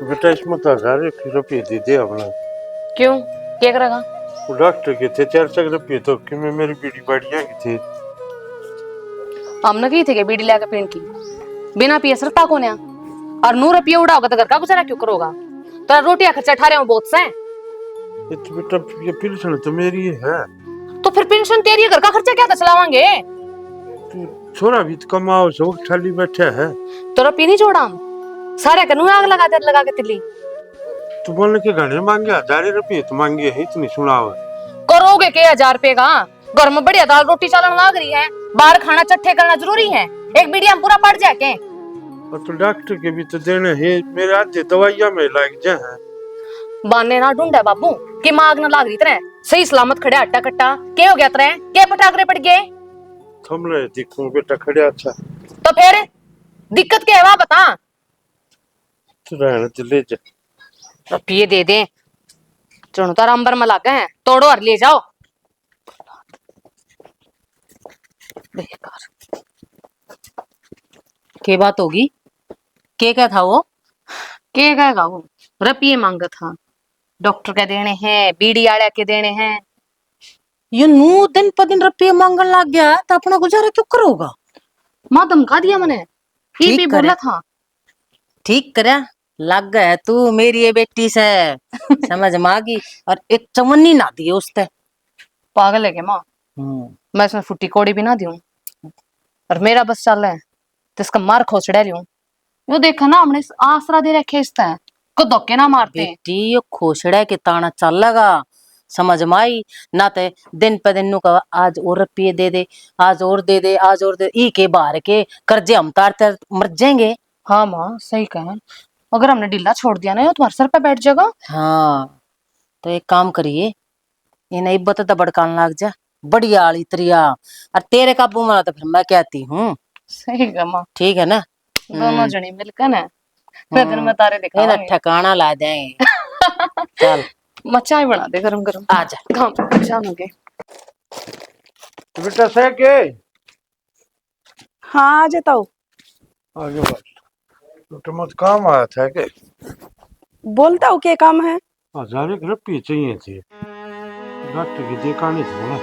बेटा इसमें तो 1000 रुपये दे दे अपना। क्यों, क्या करेगा? वो डॉक्टर के थे 400 रुपये तो कि मैं मेरी बीड़ी बढ़िया की थी। हमने की थे कि बीड़ी लाके पीन की बिना पिए सरता को ना और 100 रुपये उड़ाओगा तो घर का गुजारा क्यों करोगा? तो रोटियां खर्चा ठा रहे हो बहुत से। ये तो बेटा ये पेंशन तो मेरी है। तो फिर पेंशन तेरी है, घर का खर्चा क्या चलावांगे? तू छोरा भी तो कमाओ सो खाली बैठा है। तो रुपये नहीं जोड़ा हम सारे कनू आग लगा के तिल्ली। तू बोलने के गाने मांगे 1000 रुपये तो मांगे है इतनी सुनाव। करोगे के 1000 रुपये का? घर में बढ़िया दाल रोटी चालन लाग रही है, बाहर खाना चट्टे करना जरूरी है? एक बीड़ी हम पूरा पड़ जाए के? और तो डॉक्टर के भी तो देने हैं, मेरे आधे दवाइयां में लग जाए। बाने ना ढूंढे बाबू कि मांग ना लाग रही तरह सही सलामत खड़े अट्टा कट्टा के हो गया तरह के पटाखरे पड़ गए? थमले देखूं बेटा खड़े अच्छा। तो फिर दिक्कत क्या है वहां बता। तू रहने तो ले जा। रुपये दे दे चुन तार अंबर में लागे हैं, तोड़ो और ले जाओ। बेकार के बात होगी? के क्या था वो? के कहेगा वो? रुपये मांगा था, डॉक्टर के देने हैं, बीड़ी आड़े के देने हैं। ये नू दिन प दिन रुपये मांगन लग गया तो अपना गुजारा क्यों करोगा? माँ धमका दिया मैंने, ये भी बोला था। ठीक करे लग गया तू मेरी ये बेटी से समझ मागी और एक चवन्नी ना दी उसते। पागल है क्या माँ? मैं इसमें फुट्टी कोड़ी भी ना दूं और मेरा बस चल रहा है तो इसका मार खोचड़े लूं। यो देखा ना हमने आसरा दे रखे इसका को धोखे ना मारते। बेटी ये खोसड़े के ताना चलेगा समझ माई ना ते दिन पे दिन नु का आज और रुपये दे दे, आज और दे दे, आज और दे ई के बाहर के कर्जे हम तार मर जाएंगे। हाँ माँ सही कहे, अगर हमने ढीला छोड़ दिया ना तो तुम्हारे सर पे बैठ जाएगा। हाँ तो एक काम करिए इन्हें इब्बत तो बड़कान लग जा बढ़िया आली तरिया और तेरे काबू में तो फिर मैं कहती हूँ। सही है माँ, ठीक है ना? दोनों जनी मिलकर ना फिर दिन में तारे दिखाएंगे। ठिकाना ला देंगे। चल चाय बना दे गरम गरम। आजा काम पे परेशान हो गए। तो बेटा से के हाँ आ जाता हूँ। आगे बढ़ तो मत काम आया था के बोलता हूँ क्या काम है? 1000 रुपये चाहिए थे डॉक्टर की देखानी थी ना।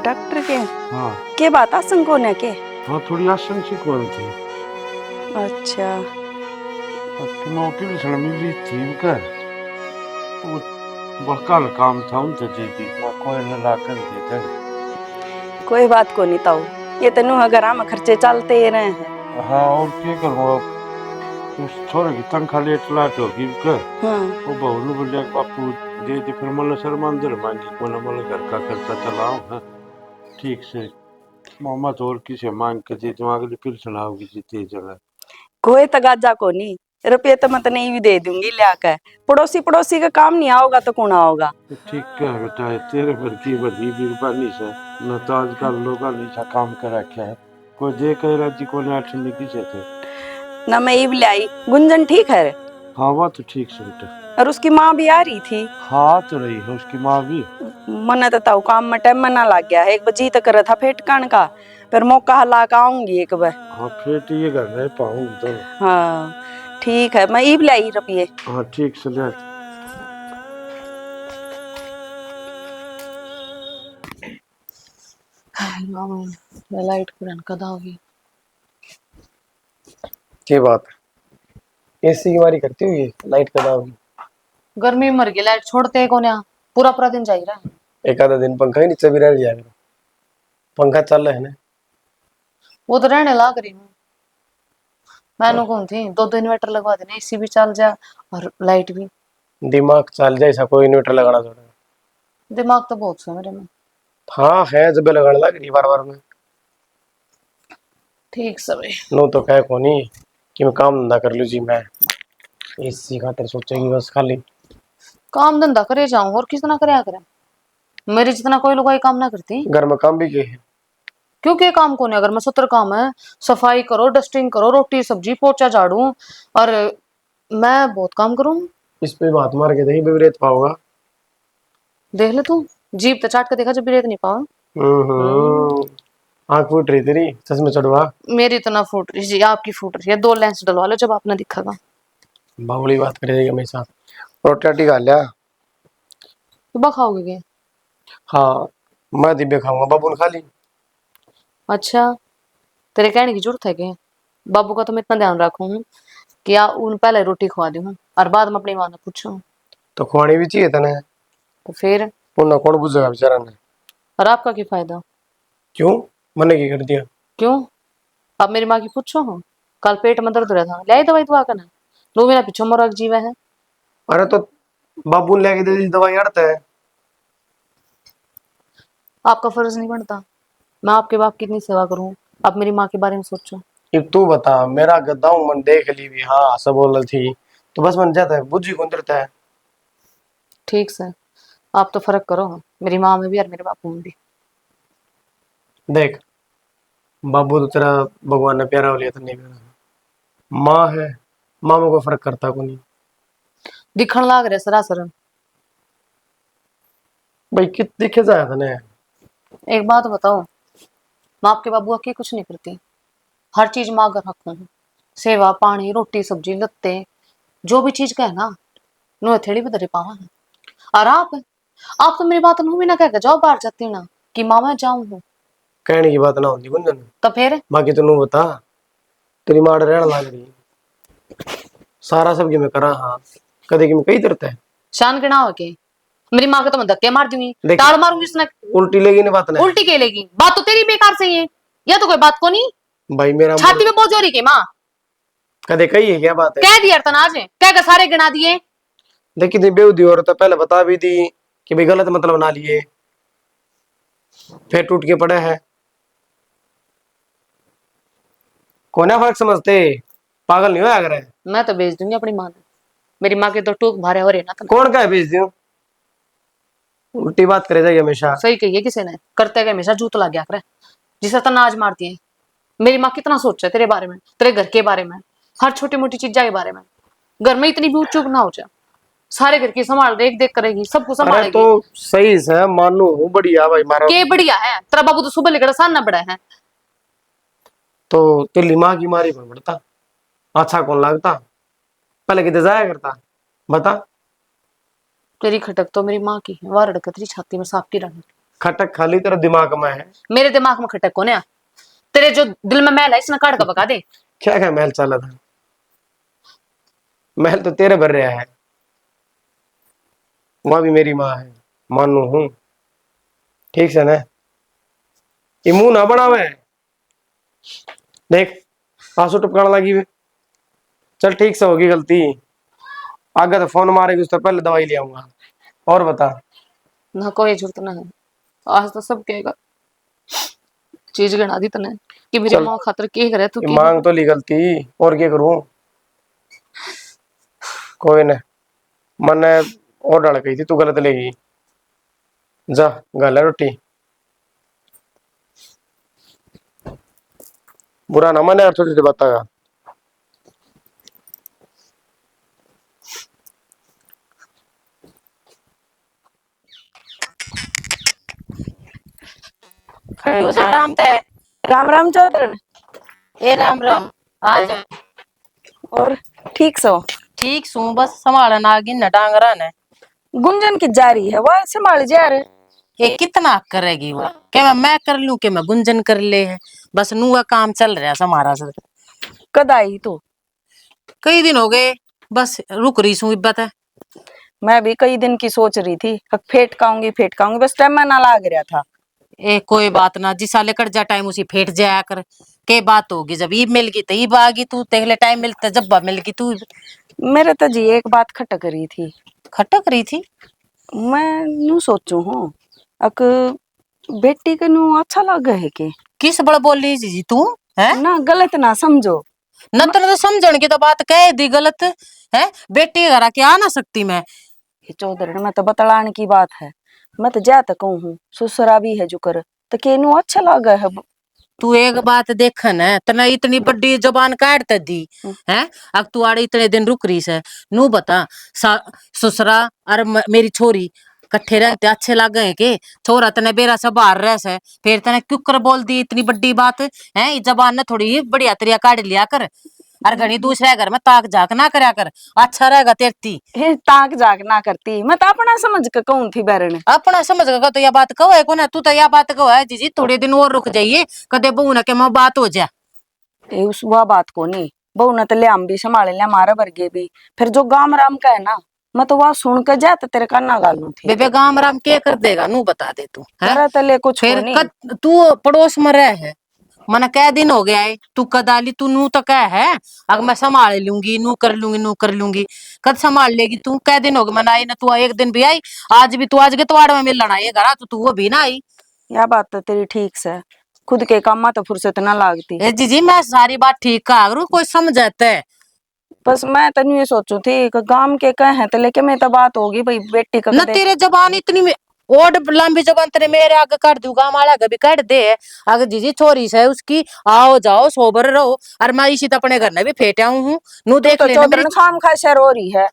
डॉक्टर के? हाँ के बात आसन कौन है के? हाँ थोड़ी आशंका कौन थी। अच्छा तुम्हें पेंशन मिली थी कर वो बड़का काम था उनसे दे दी कोई न ला कर दे दे। कोई बात को नहीं ताऊ, ये तनु अगर हम खर्चे चलते ही रहे हैं। हाँ और क्या करूँ उस छोरे की तनख्वाह लेट लाट होगी कर। हाँ वो बहू ने बोले बापू दे दे फिर मतलब शर्मांदर मांगी को ना मतलब घर का खर्चा चलाओ है ठीक से मामा तो और किसे मांग के दे तुम अगली फिर सुनाओगी जीते जगह। कोई तगाजा को नहीं, रुपये तो मैं नहीं भी दे दूंगी लिया पड़ोसी पड़ोसी का काम नहीं आओगा तो कौन आओगा? तो ठीक है बेटा तेरे पर की बड़ी मेहरबानी से न तो आजकल लोग ऐसा काम कर रखे है कोई दे कह राजी को ने अठनी किसे थे ना मैं ईब लाई। गुंजन ठीक है? हाँ वो तो ठीक से बेटा। और उसकी माँ भी आ रही थी? हाँ तो रही है उसकी माँ भी। मन तो ताऊ काम में टाइम मना लग गया है, एक बजी तक रहा था फेटकान का फिर मौका हला के आऊंगी एक बार। हाँ फेट ये घर में पाऊंगी तो। हाँ ठीक है मैं ईब लाई रुपये। हाँ ठीक से ले लाइट पुरान कदा होगी। क्या बात है एसी की बारी करती हुई लाइट कदा होगी? गर्मी मर गई लाइट छोड़ते को ना पूरा पूरा दिन जाई रहा है। एक आधा दिन पंखा ही नीचे भी रह लिया करो, पंखा चल रहा है ना। वो तो रहने लाग रही हूँ मैंने कौन थी 2 इन्वर्टर लगवा देने एसी भी चल जा और लाइट भी। दिमाग चल जाए ऐसा कोई इन्वर्टर लगाना थोड़ा। दिमाग तो बहुत है मेरे में। हाँ है जब लगाने लग रही बार बार में ठीक समय नो तो कह को नहीं कि मैं काम धंधा कर लू जी मैं एसी खातिर सोचेगी बस खाली। काम धंधा करे जाऊं और कितना करे करे मेरे जितना कोई लोग काम ना करती। घर में काम भी के है क्योंकि काम को नहीं अगर मैं 70 काम है सफाई करो डस्टिंग करो रोटी सब्जी पोचा झाड़ू और मैं बहुत काम करूं। इस पे बात मार के नहीं भी रेत पाओगा। देख ले तू जीप तो चाट के देखा जब भी रेत नहीं पाओ। आँख फूट रही तेरी चश्मे चढ़वा। मेरी तो ना फूट रही जी आपकी फूट रही है 2 लेंस डलवा लो जब आपने दिखागा। बावली बात करेगी हमेशा। रोटी राटी खा लिया? सुबह खाओगे क्या? हाँ, मैं दिव्य खाऊंगा, बाबू ने खा ली। अच्छा, तेरे कहने की जरूरत है क्या? बाबू का तो मैं इतना ध्यान रखूं हूँ कि उन पहले रोटी खवा दूं और बाद में अपनी माँ ने पूछूं। तो खुआनी भी चाहिए तने। तो फिर पुनः कौन बुझेगा बेचारा ने। और आपका क्या फायदा? क्यों? मैंने की कर दिया? क्यों? अब मेरी माँ की पूछो हो, कल पेट में दर्द हो रहा था, ले आई दवाई दुआ करना, लो मेरा पीछे मोरक जीवा है। अरे तो बाबू ने लेके दे दी दवाई अड़ता है। आपका फर्ज नहीं बनता मैं आपके बाप की इतनी सेवा करूं, आप मेरी माँ के बारे में सोचो। एक तू बता, मेरा गद्दा हूं, मन देख ली भी, हाँ सब बोल थी तो बस मन जाता है, बुझी कौन करता है। ठीक से आप तो फर्क करो, मेरी माँ में भी और मेरे बापू में भी। देख, बाबू तो तेरा भगवान ने प्यारा हो लिया था, नहीं प्यारा। माँ है, माँ में कोई फर्क करता को नहीं। दिखण लाग रहे सरासर। भाई कित दिखे जाया था ने। एक बात बताओ, मैं आपके बाबू की कुछ नहीं करती, हर चीज माँ कर रखू हूँ, सेवा पानी रोटी सब्जी लत्ते जो भी चीज का है ना, नो थेड़ी बदरे पावा है। और आप तो मेरी बात नू भी ना कह के जाओ बाहर जाती ना कि माँ मैं जाऊं हूँ। कहने की बात ना होती गुंजन। तो फिर बाकी तू बता, तेरी माँ रहने लग रही सारा सब मैं करा, हाँ कदे की मैं कही तरता है। शान के ना हो के मेरी माँ को तो मैं धक्के मार दूंगी, देख, ताड़ मारूंगी उसने। उल्टी लेगी नहीं बात ने। उल्टी के लेगी बात तो तेरी बेकार से ही है, या तो कोई बात को नहीं। भाई मेरा छाती में बोझ हो रही के माँ कदे कही है क्या बात है। कह दिया तनाज कह के सारे गिना दिए। देखी थी बेउदी और तो पहले बता भी दी कि भाई गलत मतलब ना लिए, फिर टूट के पड़े है। कौन फर्क समझते, पागल नहीं हो अगर। मैं तो भेज दूंगी अपनी माँ ने, मेरी माँ के तो टूक भारे हो रहे ना। कौन का है भेज दूं? उल्टी बात करे जाएगी हमेशा। सही कही किसी ने, करते गए हमेशा जूत लग गया करे, जिसे तनाज मारती है। मेरी माँ कितना सोचा है तेरे बारे में, तेरे घर के बारे में, हर छोटी मोटी चीजा के बारे में। घर में इतनी भी चूक ना हो जाए, सारे घर की संभाल देख देख करेगी, सबको अरे संभालेगी। तो सही से मानू हूँ, बढ़िया भाई मारा के बढ़िया है तेरा बाबू, तो सुबह लेकर सान ना बड़ा है। तो तेरी माँ की मारी पर पड़ता, अच्छा कौन लगता, पहले कितने जाया करता बता। तेरी खटक तो मेरी माँ की है, वह रड़क तेरी छाती में सांप की रंग। खटक खाली तेरा दिमाग में है। मेरे दिमाग में खटक कौन है? तेरे जो दिल में मैल है इसमें काट का बका दे। क्या क्या महल चला था, महल तो तेरे भर रहा है, वहां भी मेरी माँ है, मानू हूँ ठीक से ना। ये मुंह ना बनावे, देख आंसू टपकाने लगी वे। चल ठीक से होगी गलती, आगे तो फोन मारेगी उससे पहले दवाई ले आऊंगा। और बता। ना कोई जरूरत ना है, आज तो सब कहेगा चीज गणा दी तने कि मेरी चल माँ खातर के करे तू की मांग तो ली गलती, और क्या करूं। कोई न, मैंने और डाल गई थी, तू गलत लेगी। जा गाला रोटी, बुरा ना माने यार, छोटी छोटी बात का। राम ते राम राम चौधरी। ए राम राम। आज और ठीक सो? ठीक सू, बस संभालना आगे न डांगरा ने। गुंजन की जारी है वह संभाल जा रहे। ये कितना करेगी वो, के मैं कर लूं के मैं गुंजन कर ले है, बस नुआ काम चल रहा है हमारा से। कद आई तो? कई दिन हो गए, बस रुक रही सू इब्बत है। मैं भी कई दिन की सोच रही थी, अब फेट काऊंगी बस टाइम ना लाग रहा था। ए कोई बात ना, जिसा लेकर जा टाइम उसी फेट जाया कर। के बात होगी, जब ईब मिल गई तो ईब आ गई, तू तेहले टाइम मिलता जब बा मिल गई तू। मेरे तो जी एक बात खटक रही थी। खटक रही थी? मैं नू सोचू हूँ, अक बेटी के नू अच्छा लगे है के किस बड़ बोल रही जी तू है? ना, गलत ना समझो। न तो समझण की तो बात कह दी गलत है, बेटी घर आके आ ना सकती मैं। ये चौधरी में तो बतलाने की बात है, मैं तो जा तक हूँ ससुरा भी है जो कर तो के नू अच्छा लगे है। तू एक बात देखन है, तना इतनी बड़ी जबान काट दी है, अब तू आड़े इतने दिन रुक रही से, नू बता ससुरा और मेरी छोरी कट्ठे रहते अच्छे लागे है के? छोरा तने बेरा से बाहर रह से, फिर तने क्यों कर बोल दी इतनी बड़ी बात है, ये जबान ने थोड़ी बढ़िया तरिया काट लिया कर। और घनी दूसरे घर में ताक झाक ना करया कर, अच्छा रहेगा तेरती। ताक जाग ना करती, मैं तो अपना समझ के कहूं थी बैरन। अपना समझ का तो यह बात कहो है को ना, तू तो यह बात कहो है जीजी थोड़े दिन और रुक जाइए, कदे बहू ना के मैं बात हो जाए। उस वह बात को नहीं, बहू ने तो ले हम भी संभाले ले, हमारे वर्गे भी। फिर जो गाम राम का है ना, मैं तो वह सुन के जा तो तेरे काना गालू थी। बेबे गाम राम के कर देगा नू बता दे तू है? करे तो ले कुछ फिर को नहीं। तू पड़ोस में रह है, मन कै दिन हो गया है तू कदाली, तू नू तो कह है अगर मैं संभाल लूंगी, नू कर लूंगी, नू कर लूंगी। कद संभाल लेगी तू? कै दिन हो गए मन आई ना, तू एक दिन भी आई? आज भी तू आज के तवाड़ में मिलना आई घर, तो तू वो भी ना आई। यह बात तो तेरी ठीक से, खुद के काम में तो फुर्सत ना लागती। ए जीजी मैं सारी बात ठीक कहा करूं, कोई समझते है। बस मैं तनु ये सोचू थी कि गांव के कहे तो लेके मैं तो बात होगी भाई बेटी का न तेरे जबान इतनी ओड लंबी जबान तेरे मेरे आगे काट दूं, गाँव वाला कभी काट दे। अगर जीजी छोरी से उसकी आओ जाओ सोबर रहो, और मैं इसी तो अपने घर में भी फेंटा हूँ नू देख तो लेना मेरी चौधरी खाम खा शर हो रही है,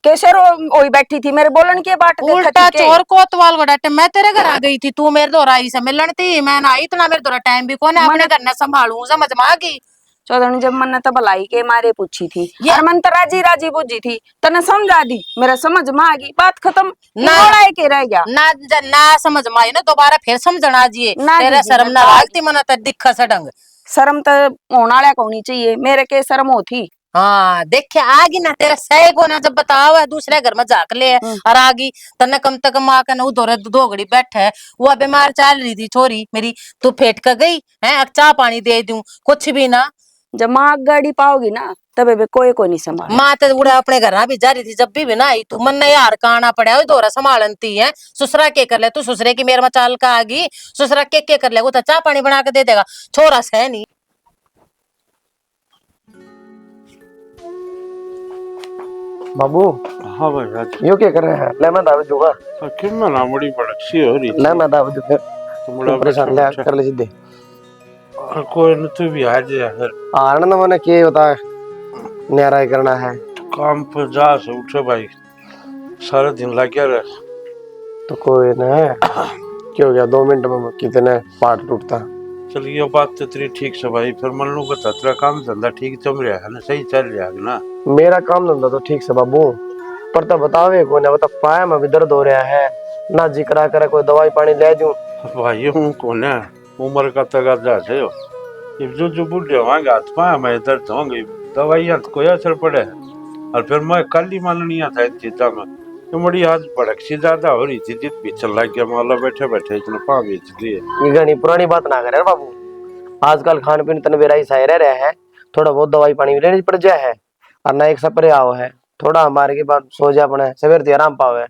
कैसे रो ओई बैठी थी मेरे बोलन की बाट उल्टा चोर कोतवाल गड़ाटे। मैं तेरे घर आ गई थी, तू मेरे दोरा आई से मिलन थी, मैं ना आई इतना मेरे दोरा टाइम भी कौन है अपने घर ने संभालू, समझ में आ गई। चौधरी जब मन तो भलाई के मारे पूछी थी और मन तो राजी राजी बुझी थी, तने समझा दी, मेरा समझ में आ गई, बात खत्म। ना के रह गया ना समझ में आई ना, दोबारा फिर समझना जी ना तेरे दीदी, शर्म मैं ना तो लागती मन तो दिखा सडंग। शर्म तो होना वाला को होनी चाहिए, मेरे के शर्म होती। हाँ देखे आगी ना तेरा सही को ना, जब बताओ है दूसरे घर में झाक ले और आगी तने कम तक माँ का ना उधर दो घड़ी बैठे है, वो बीमार चल रही थी छोरी मेरी, तू फेट कर गई है, अब चाह पानी दे दूं कुछ भी ना। जब माँ गाड़ी पाओगी ना तबे बे कोई को नहीं संभाल। माँ तो उड़ा अपने घर भी जा रही थी, जब भी ना आई तू मन ने यार काना पड़ा दोरा संभालती है। ससुरा के कर ले तू, ससुरे की मेरे में चाल का आगी, ससुरा के कर ले वो तो चाह पानी बना के दे देगा, छोरा से नहीं। बाबू हाँ भाई राज, यो क्या कर रहे हैं? ले मैं दावत दूंगा। क्यों मैं ना बड़ी बड़कसी हो रही ले मैं दावत दूं फिर, तो बड़ा तुम परेशान ले कर ले सीधे। कोई न तू भी आ जा फिर, आनंद मैंने क्या होता है, न्यारा करना है काम पर जा से उठे भाई, सारा दिन लग गया रहे। तो कोई ना, क्यों हो गया 2 मिनट में कितने पार्ट टूटता। चल ये बात तो तेरी ठीक से भाई, फिर मन लू बता तेरा काम धंधा ठीक चल रहा है ना, सही चल रहा है ना? मेरा काम धंधा तो ठीक से बाबू, पर तो बतावे को ना, बता पाया में भी दर्द हो रहा है ना, जिक्रा करे कोई दवाई पानी ले दूं। भाई हूँ कौन है, उम्र का तगादा है हो, ये जो बूढ़े होंगे हाथ पाया में दर्द होंगे, दवाइयाँ तो कोई असर पड़े। और फिर मैं कल ही माननी था इस चीजा में, तो बड़ी आज भड़क सी ज्यादा हो रही थी, जिद भी चल लग गया माला बैठे बैठे इतना पा बेच दिए। ये घनी पुरानी बात ना करे बाबू, आजकल खान पीन तन बेरा ही सही रह रहे हैं, थोड़ा बहुत दवाई पानी लेनी पड़ जाए है, और ना एक सपरे आओ है, थोड़ा हमारे के बाद सो जा अपने सवेर से आराम पावे।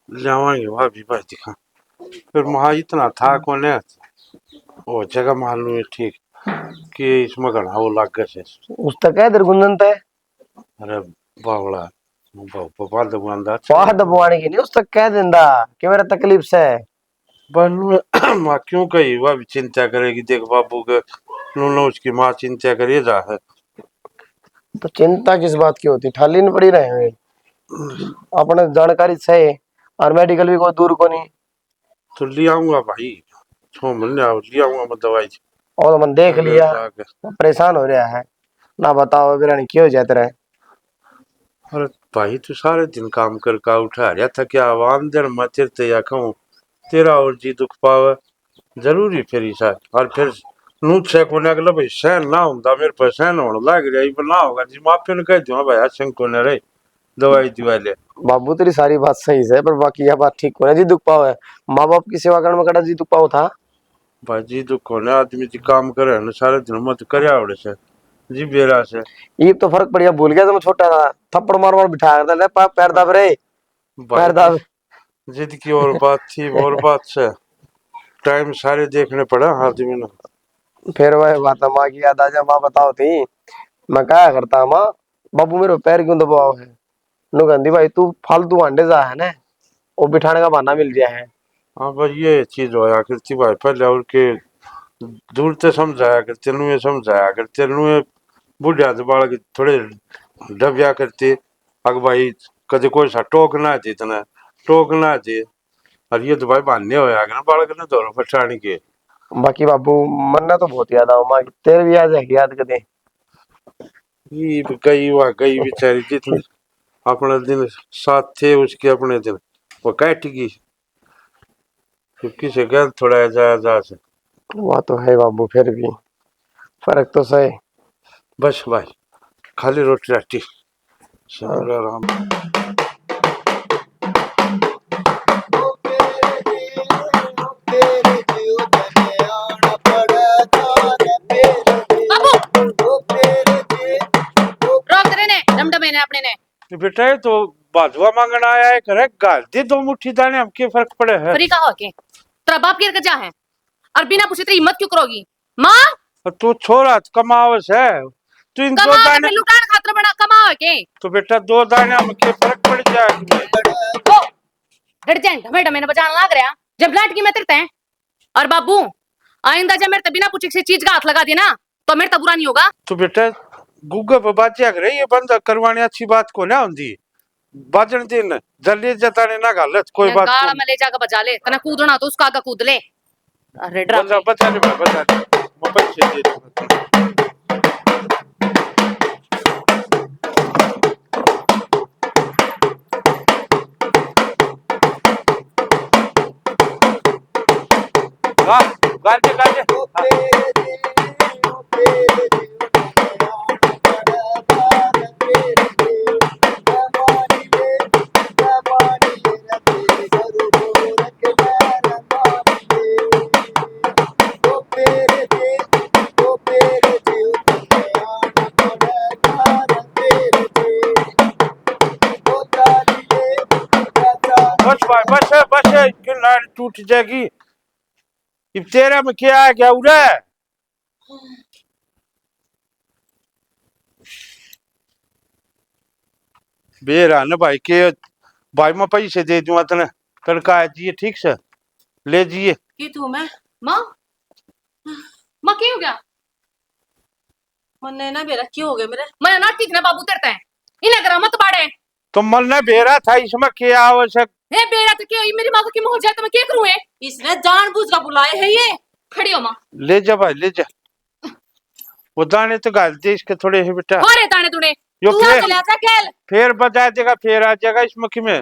जावांगे वहाँ भी भाई दिखा, फिर वहाँ इतना था कौन है, वो जगह मालूम है ठीक कि इसमें घना वो लग गए। उस तक है गुंजन तय, अरे बावड़ा बाबा दुकानदार स्वाह दबवाने की नहीं, उस तक कह देंदा कि मेरा तकलीफ से बनू माँ क्यों कही वह भी चिंता करेगी, देख बाबू के नूनो उसकी माँ चिंता करिए जा है। तो चिंता किस बात की होती, ठाली नहीं पड़ी रहे हैं अपने जानकारी से, और मेडिकल भी कोई दूर को नहीं। तो ले आऊंगा भाई, 6 महीने ले आऊंगा मैं दवाई। और मन देख लिया परेशान हो रहा है ना, बताओ बिरानी क्यों हो जाते रहे। अरे भाई तू सारे दिन काम कर का उठा रहा था क्या, आवाम देर मचर ते या कहूँ तेरा और जी दुख पावे जरूरी फिर ऐसा, और फिर नूत से कोने अगला भाई सहन ना होता मेरे पर सहन होने लग रहा है ना होगा जी, माफी ने कह दूंगा भाई आशंक कोने रही दवाई दिवा ले। बाबू तेरी सारी बात सही है, पर बाकी यह बात ठीक होना जी दुख पाओ है, माँ बाप की सेवा करने में कड़ा जी दुख पाओ था। भाई जी दुख होने आदमी जी काम करे ना सारे दिन मत करे आवड़े से जी बेरा से। ये तो फर्क पड़ गया, भूल गया जब छोटा था, थप्पड़ मार मार बिठा कर पैर दब रे, पैर दब। जिद की और बात थी और बात से टाइम सारे देखने पड़ा आदमी ने। फिर वह बात माँ की याद आ जा, माँ बताओ थी मैं क्या करता माँ, बाबू मेरे पैर क्यों दबाओ है, नु गंदी भाई तू फालतू अंडे जा है ना, वो बिठाने का बहाना मिल गया है। हाँ भाई ये चीज होया करती भाई, पहले और के दूर से समझाया कर तेनू ये समझाया कर तेनू ये बुढ़िया बाल के थोड़े डबिया करते अग भाई, कदे कोई सा टोक ना थी इतना टोक ना थी, और ये तो भाई बान्य होया कर बाल के ना दोनों पछाड़ी के बाकी बाबू मन्ना तो बहुत याद आओ माँ की, तेरे भी याद है कि याद कदे? ये भी गई वह गई बेचारी, जितने अपने दिन साथ थे उसके अपने दिन वो कट गई। फिर किसे गल थोड़ा जा जा से। वह तो है बाबू, फिर भी फर्क तो सही। बस भाई खाली रोटी राटी हाँ। सब आराम। रोक दे ने डमडमे ने अपने ने। तो बेटा ये तो बाजवा मांगना आया है, करे गाल दे दो मुट्ठी दाने, हम क्या फर्क पड़े है? फ्री का हो के तेरा बाप की जा है और बिना पूछे तेरी हिम्मत क्यों करोगी माँ? और तू छोरा कमावस है, तू इन दो कमा के दाने फिर लुटान खातर बना कमा के। तो बेटा दो दाने हम क्या फर्क पड़ जाएगा? ओ गड़जेंट हमें डमे ने बजाना लग रहा जब लाट की मैं तेरते हैं। और बाबू आइंदा जब मेरे ते बिना पूछे किसी चीज का हाथ लगा दिया ना तो मेरे तो बुरा नहीं होगा। तो बेटा गूगल पर बात करे, ये बंदा करवाने अच्छी बात को ना होती बाजन दिन जल्दी जताने ना गलत कोई बात गाड़ा को में ले जाकर बजा ले तना कूदना तो उसका आगा कूद ले। अरे ड्रामे बता ले बता ले मैं पैसे दे दूंगा। गाल दे बस भाई बस है कि लाइन टूट जाएगी। अब तेरा में क्या आ गया उड़ा? बेरा न भाई के भाई मैं पैसे दे दूंगा तने तड़का जी ठीक से ले जिए। की तू मैं माँ माँ क्या हो गया? मन्ने ना बेरा क्यों हो गया मेरे? मैं ना ठीक ना बाबू तेरते हैं इन्हें करा मत बाड़े। तो मन ने बेरा था इसमें क्या आवश्यक? हे बेरा तो क्या मेरी माँ को क्यों हो जाए तो मैं क्या करूँ? इसने जानबूझ कर बुलाए है ये। खड़ी हो माँ। ले जा भाई ले जा, वो दाने तो गाल दे इसके थोड़े है बेटा। हो रे ताने तूने यो तू फिर चला जा खेल। फिर बजा देगा, फिर आ जाएगा इस मक्खी में।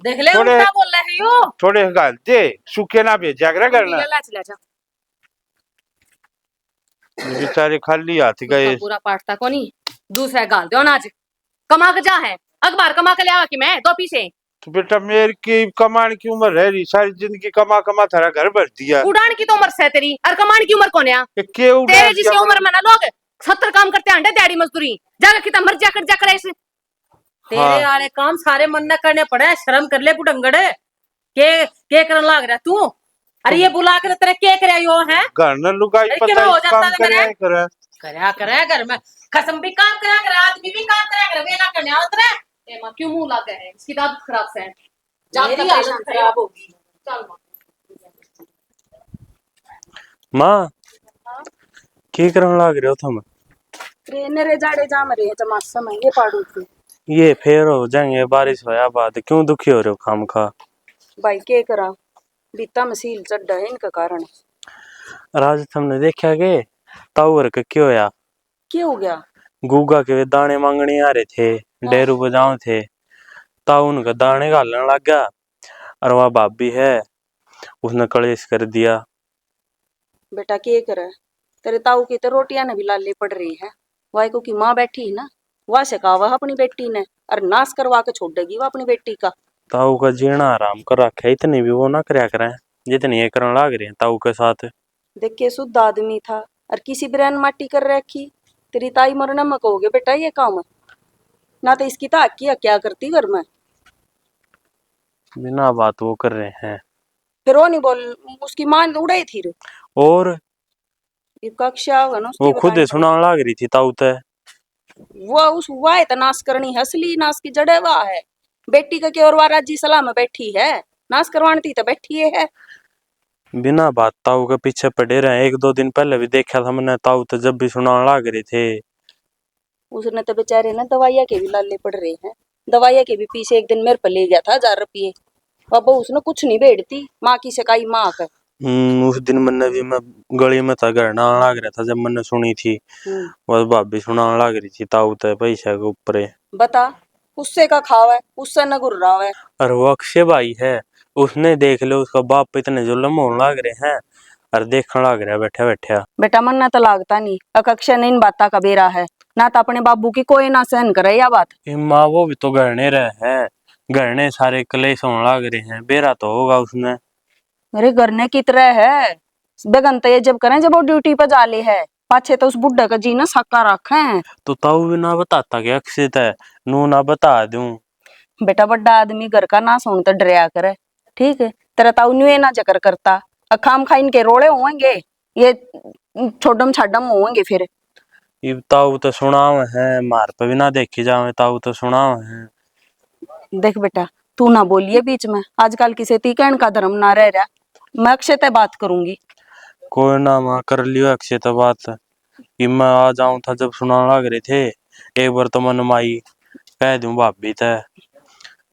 देख ले थोड़े उल्टा बोल रहा है यो। थोड़े गाल दे सूखे ना भेजा करना। चला जा बेचारे खाली हाथ गए। पूरा पाटता को नहीं दूसरा गाल दो ना आज कमा के जा है अखबार कमा के ले आवा कि मैं दो पीछे। तो बेटा मेरी की कमाने की उम्र है रही, सारी जिंदगी कमा कमा थारा घर भर दिया। उड़ान की तो उम्र है तेरी और कमाने की उम्र कौन है? के उड़ा तेरे जिसकी उम्र में ना लोग 70 काम करते हैं दिहाड़ी मजदूरी जाकर कितना मर जाकर ऐसे। तेरे आले काम सारे मन न करने पड़े, शर्म कर ले बुढ़ंगड़ के करने लाग रहा तू। अरे ये बुला कर तेरे के करे यो है घर न लुगाई अरे पता क्या हो इस जाता काम है करे मेरे? करे करया करे घर में कसम भी काम करया करे आदमी भी काम करया करे वे ना करने आवत रे। ए मां क्यों मुंह लागे है इसकी तो आदत खराब से है। मेरी हालत खराब होगी। चल मां माँ की करने लाग रहे हो तुम? ट्रेन रे जाड़े जाम रहे चमासा में ये पाड़ू थे। ये फेर हो जाएंगे बारिश होया बाद, क्यों दुखी हो रहे हो खाम खा? भाई के करा बीता मसील चढ़ा है इनका कारण। राज तुमने देखा के ताऊर का क्यों होया? क्या हो गया? गूगा के वे दाने मांगने आ रहे थे, डेरू बजाओ थे, ताऊ उनका दाने घालने लग गया और वह भाभी है उसने कलेश कर दिया। बेटा के करे तेरे ताऊ की तो रोटियां ने भी लाली पड़ रही है। वाई को की माँ बैठी है ना वह से कहा वह अपनी बेटी ने और नाश करवा के छोड़ देगी वह अपनी बेटी का। ताऊ का जीना आराम कर रखा है, इतनी भी वो ना करया करें जितनी ये करने लग रही है ताऊ के साथ। देख के शुद्ध आदमी था और किसी ब्रैन माटी कर रखी। तेरी ताई मरना में कहोगे बेटा ये काम ना तो इसकी ताक किया क्या करती घर में। बिना बात वो कर रहे हैं। फिर वो नहीं बोल उसकी मां उड़ाई थी रे। और ये कक्षा होगा ना वो उसकी खुद बतानी सुना लग रही थी ताऊ ते। वो उस वाह है तो नाश करनी है असली नाश की जड़े वाह है। बेटी का क्या और वाह राजी सलाह में बैठी है नाश करवानी थी तो बैठी है। बिना बात ताऊ के पीछे पड़े रहे, एक दो दिन पहले भी देखा था मैंने ताऊ तो जब भी सुना लग रहे थे। उसने तो बेचारे ने दवाइया के भी लाले पड़ रहे हैं। दवाइया के भी पीछे एक दिन मेरे पर ले गया था 1000 रुपये। बाबा उसने कुछ नहीं भेजती माँ की सकाई माँ का। उस दिन मैंने भी मैं गली में था, घर ना लाग रहा था, जब मैंने सुनी थी बस भाभी सुनाने लग रही थी ताऊ ते पैसा के ऊपर है। बता, उससे का खावा है, उससे न गुर्रा है। और वो अक्षय भाई है, उसने देख लो उसका बाप पे इतने जुल्म होने लग रहे हैं और देखने लग रहा है बैठा बैठा। बेटा मन ना तो लागता नहीं, अकक्षा ने इन बाता का बेरा है ना, तो अपने बाबू की कोई ना सहन करे या बात। माँ वो भी तो गहने रहे हैं, गहने सारे कलेश होने लग रहे हैं, बेरा तो होगा उसने। मेरे घर ने की तरह है, बेगन तो ये जब करें जब वो ड्यूटी पर जाले है, पाछे तो उस बुढ़ा का जीना सक्का रखा है। तो ताऊ भी ना बताता कि अक्षित है, नू ना बता दूं। बेटा बड़ा आदमी घर का ना सुन तो डरिया करे, ठीक है। तेरा ताऊ न्यू ना जकर करता, खाम खा इनके रोड़े होंगे, ये छोडम छाडम होंगे फिर। ये ताऊ तो सुनाव है, मार पे भी ना देखी जावे, ताऊ तो सुनाव है। देख बेटा, तू ना बोलिए बीच में, आजकल किसी तीकण का धर्म ना रह रहा। मैं अक्षय ते बात करूंगी। कोई ना माँ कर लियो अक्षय तो बात, कि मैं आ जाऊं था जब सुनाने लग रहे थे, एक बार तो मन माई कह दूं भाभी ते,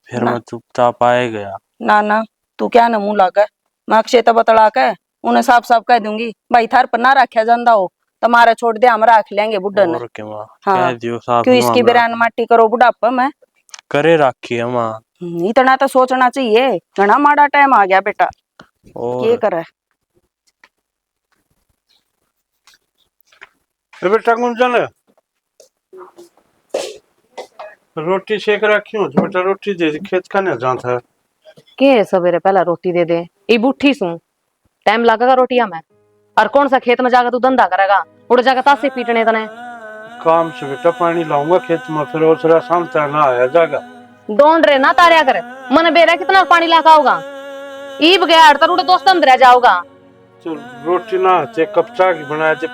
फिर ना मैं चुपचाप आए गया। ना ना, तू क्या न मुंह लाकर, मैं अक्षय ते बतला के उन्हें साफ साफ कह दूंगी, भाई थार पर ना रखा जाता हो, तुम्हारा छोड़ दे, हम रख लेंगे बुढ़ा ने। और क्या माँ, हाँ, कह दियो साफ क्यों नु इसकी हमरा बिरान माटी करो बुढ़ापा में। करे राखी है माँ। इतना तो सोचना चाहिए, घना माड़ा टाइम आ गया बेटा, ये और करे। बेटा गुंजन रोटी सेक रखी हूँ, तो बेटा रोटी दे दी, खेत खाने जाता है। के सवेरे पहला रोटी दे दे, ये बूठी सू टाइम लगेगा रोटियां में। और कौन सा खेत में जाकर तू धंधा करेगा, उड़ जाकर तासे पीटने तने। काम से बेटा पानी लाऊंगा खेत में, फिर और थोड़ा शाम तक ना आया जाएगा। डोंड रे ना तारिया करे, मन बेरा कितना पानी लाका होगा, ई बगैर तर उड़े दोस्त अंदर जाओगा। तो रोटी ना ते कप चाय की बनाया, जब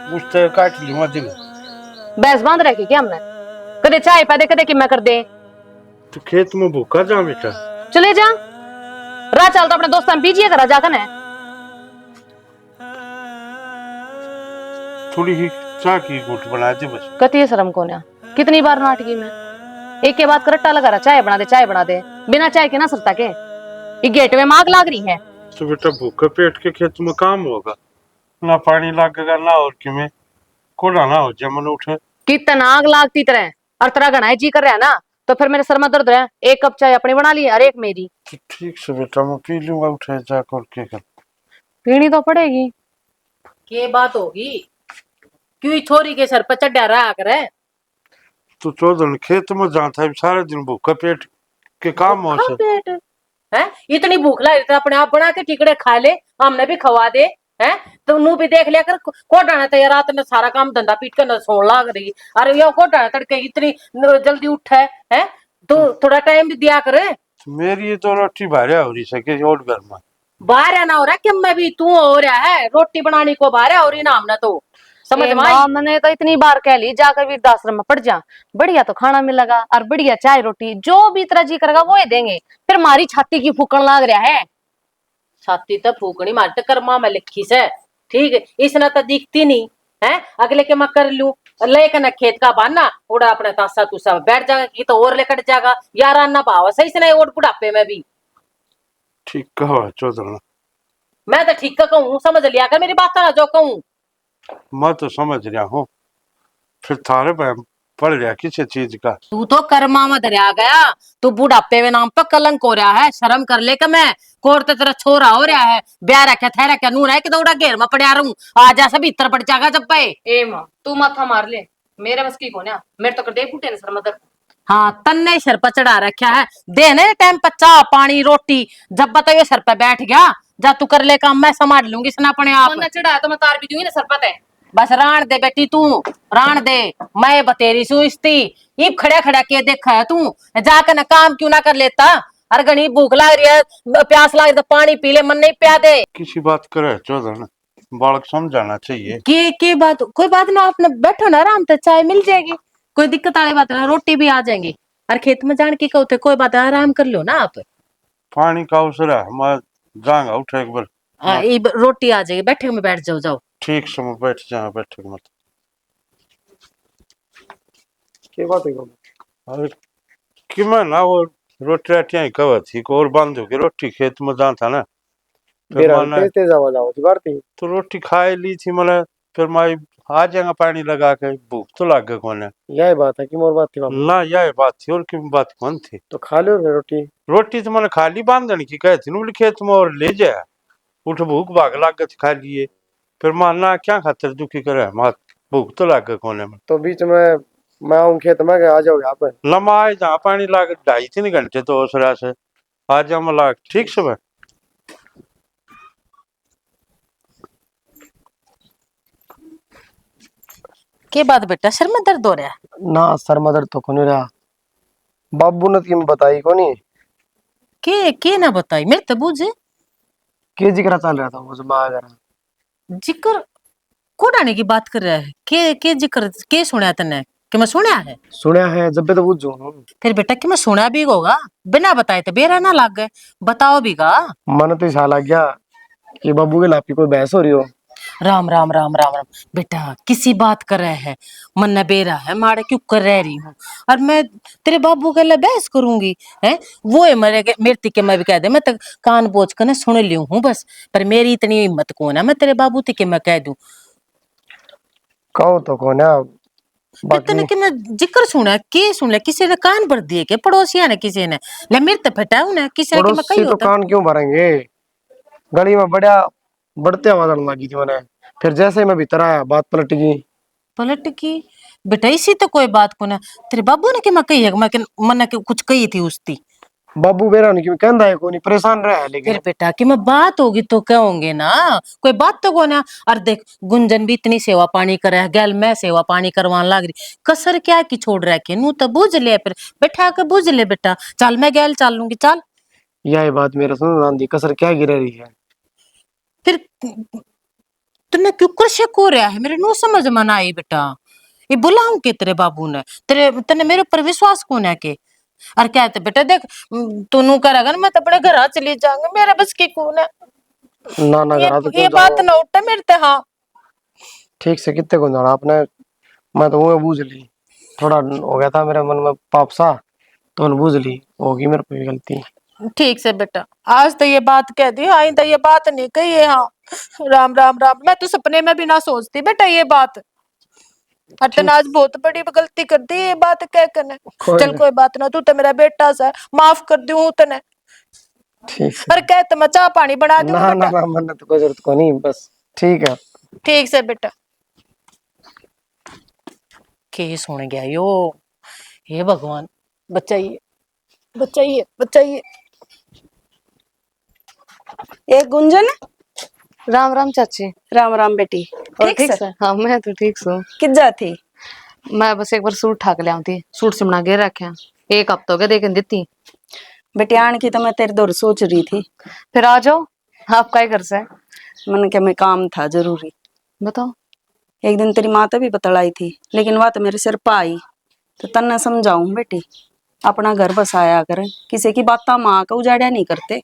पूछते काट लूंगा दिन। बैस बांध रखी क्या हमने, कदे चाय पा दे कदे कि मैं कर दे। तो खेत में भूखा जा बेटा। चले जा, राह चलता अपने दोस्तां बीजिए करा जाकर ने। थोड़ी ही चाय की घूट बना दे बस। कती शर्म को ना, कितनी बार नाटकी में एक के बाद करट्टा लगा रहा, चाय बना दे चाय बना दे, बिना चाय के ना सरता के। ये गेट में माग लाग रही है। तो बेटा भूखे पेट के खेत में काम होगा, ना पानी लगेगा ना, और कि में कोड़ा ना हो जमन उठे। कितना आग लागती तरह, और तरह घना जी कर रहा है ना, तो फिर मेरे सर में दर्द है। एक कप चाय अपनी बना ली और एक मेरी। तो ठीक से बेटा मैं पी लूंगा उठे जाकर के कर। पीनी तो पड़ेगी। के बात होगी, क्यों छोरी के सर पर चढ़ा रहा करे। तो चौधर खेत में जाता है सारे दिन भूखा पेट के काम हो से। पेट है, इतनी भूख लगी तो अपने आप बना के टिकड़े खा ले, हमने भी खवा दे। है तो नू भी देख लिया कर, कोटाना तो यार रात ने सारा काम धंधा पीट कर न सोन लाग रही। अरे यो कोटाना तड़के इतनी जल्दी उठा है तो थोड़ा टाइम भी दिया करे। तो मेरी तो रोटी भारिया हो रही सके और घर में। बाहर ना हो रहा कि मैं भी तू हो रहा है, रोटी बनाने को बाहर हो रही ना हमने तो समझ में आई। मैंने तो इतनी बार कह ली जाकर वृद्धाश्रम में पड़ जा, बढ़िया तो खाना मिलेगा और बढ़िया चाय रोटी जो भी तरह जी करेगा वो ही देंगे। फिर मारी छाती की फूकन लाग रहा है। छाती तो फूकनी मार तो कर्मा में लिखी से, ठीक है, इसने तो दिखती नहीं है। अगले के मैं कर लू लेकर ना खेत का बाना उड़ा अपने तासा तुसा बैठ जाएगा कि तो और लेकर जाएगा यार अन्ना भाव सही से नहीं और बुढ़ापे में भी। ठीक कहो चौधर, मैं तो ठीक का कहूँ, समझ लिया कर मेरी बात ना जो कहूँ। मैं तो समझ रहा हूँ, फिर थारे पे पड़ रहा किसी चीज का। तू तो कर्मा में दरिया गया, तू बुढ़ापे में नाम पर कलंक हो रहा है, शर्म कर ले। मैं कोर तो तेरा छोरा हो रहा है, ब्याह रखा थे रखा नू है कि दौड़ा घेर में पड़ा रहूं, आ जा सब इतर पड़ जाएगा जब पे। ए माँ तू माथा मार ले, मेरे बस की कोन्या, मेरे तो कर दे फूटे सर मदर। हाँ तन्ने सर पर चढ़ा रखा है, देने टाइम पर चाह पानी रोटी, जब बताइए सर पर बैठ गया जा तू कर ले काम, मैं संभाल लूंगी इसने अपने आप। चढ़ाया तो मैं तार भी दूंगी ना सर पर। बस राण दे बेटी तू, राण दे, मैं बतेरी सुस्ती ये खड़ा खड़ा के देखा है तू, जाकर ना काम क्यों ना कर लेता। अरे घनी भूख लग रही है प्यास लग रही तो पानी पी ले, मन नहीं पिया दे। किसी बात करे चौधर, बालक समझाना चाहिए। की बात, कोई बात ना, आपने बैठो ना आराम से, चाय मिल जाएगी, कोई दिक्कत वाली बात ना, रोटी भी आ जाएंगी। और खेत में जान की कहते कोई बात आराम कर लो ना आप। पानी का अवसर है, मैं जाऊंगा उठे एक बार। हाँ ये रोटी आ जाएगी, बैठे में बैठ जाओ जाओ। ठीक समय बैठ जा, बैठे मत। क्या बात है अरे कि मैं ना वो रोटी राटियां ही कवा थी, और बांधो की रोटी खेत में जाता ना, फिर मेरा माना तेज तेज आवाज आओ थी भारती। तो रोटी खाए ली थी मैंने, फिर माई आ जाएगा पानी लगा के, भूख तो लग गई कोने। यही बात है कि मोर बात थी बाबू। ना यह बात थी, और क्यों बात कौन थी। तो खा लो फिर रोटी। रोटी तो मैंने खाली बांधने की कहे थी, बोले खेत में और ले जाए, उठ भूख भाग लग गई खा लिए। फिर माना क्या खातर दुखी करे, मात भूख तो लग गई कोने में। तो बीच में मैं आऊँ खेत में, आ जाओगे आप? लम्बा आए जहाँ पानी लाग 2.5-3 घंटे तो उसरा से आ जा मला ठीक से। के बात बेटा, सिर में दर्द हो रहा है? ना सर मदर तो को नहीं रहा, बाबू ने की बताई को नहीं। के ना बताई मेरे तो बूझे। के जिक्र चल रहा था मुझे माँ अगर। जिक्र को डाने की बात कर रहा है? के जिक्र के सुना तने? कि मैं सुना है? सुना है जब भी तो बुझू। फिर बेटा कि मैं सुना भी होगा, बिना बताए तो बेरा ना लग गए, बताओ भी गा। मन तो ऐसा लग गया कि बाबू के लापी कोई बहस हो रही हो। राम राम राम राम राम। बेटा किसी बात कर रहे है, मन न बेरा है मारे क्यों कर रह रही हूँ, और मैं तेरे बाबू के लिए बहस करूंगी है? वो है मेरे तिके मैं भी कह दे, मैं तो कान बोझ कर ना सुन ली हूँ बस, पर मेरी इतनी हिम्मत कौन है मैं तेरे बाबू तिके मैं कह दूं। कहो तो कौन है कितने बाकी। कि मैं जिक्र सुना के सुन ले, किसी ने कान भर दिए के पड़ोसिया ने, किसी ने ले मेरे तो फटाऊ ना किसी ने कि मैं कही पड़ोसी तो होता। कान क्यों भरेंगे, गली में बढ़िया बढ़ते आवाज आने लगी थी मैंने। फिर जैसे ही मैं भीतर आया बात पलट गई। पलट की? बेटा इसी तो कोई बात को ना, तेरे बाबू ने कि मैं कही है, मैं मन के कुछ कही थी उसकी। बाबू बेरा नहीं कहता है कोई नहीं, परेशान रहा है लेकिन। फिर बेटा कि मैं बात होगी तो कहोगे ना, कोई बात तो को ना। और देख गुंजन भी इतनी सेवा पानी करे है, गैल मैं सेवा पानी करवान लग रही, कसर क्या की छोड़ रखे नू तो बुझ ले, फिर बैठा के बुझ ले बेटा, चल मैं गैल चल लूंगी चल। यही बात मेरे सुन रांधी कसर क्या गिर रही है। फिर तूने क्यों कर शक हो रहा है, मेरे नो समझ में आई बेटा। ये बुलाऊं के तेरे बाबू ने, तेरे तने मेरे ऊपर विश्वास कौन है के? और कहते बेटा देख तू नू करेगा ना मैं तो अपने घर चली जाऊंगी, मेरा बस की कौन है। ना ना ये करा तो क्यों ये बात जाओ। ना उठे मेरे ते। हाँ ठीक से कितने को जाना आपने, मैं तो वो बूझ ली। थोड़ा हो गया था मेरे मन में पाप सा, तो उन्हें बूझ ली होगी मेरे पे भी गलती। ठीक से बेटा, आज तो ये बात कह दी, आइंदा ये बात नहीं कही है। हाँ राम राम राम, मैं तो सपने में भी ना सोचती बेटा ये बात। अतन ठीक आज बहुत बड़ी गलती कर दी ये बात कह कर। कोई चल नहीं। कोई बात ना, तू तो मेरा बेटा सा, माफ कर दूं तने। ठीक से। पर कह तो मैं चाह पानी बना दूंगी ना ना बेटा। ना मन तो कोई जरूरत को नहीं, बस ठीक है। ठीक से बेटा। के सुन गया यो, हे भगवान बचाइए बचाइए बचाइए। एक गुंजन। राम राम चाची। राम राम बेटी। और ठीक ठीक से से? हाँ मैं तो ठीक हूँ। कित जाती? मैं बस एक बार सूट ठाक ले आती, सूट सिमना के रखे, एक हफ्ता हो गया देख देती। बेटी आन की तो मैं तेरे दौर सोच रही थी। फिर आ जाओ, आप काय घर से? मन के मैं काम था जरूरी। बताओ। एक दिन तेरी माँ तो भी बतलाई थी, लेकिन वह तो मेरे सिर पर आई। तो तन्ने समझाऊं बेटी, अपना घर बसाया कर, किसी की बात माँ का उजाड़ा नहीं करते।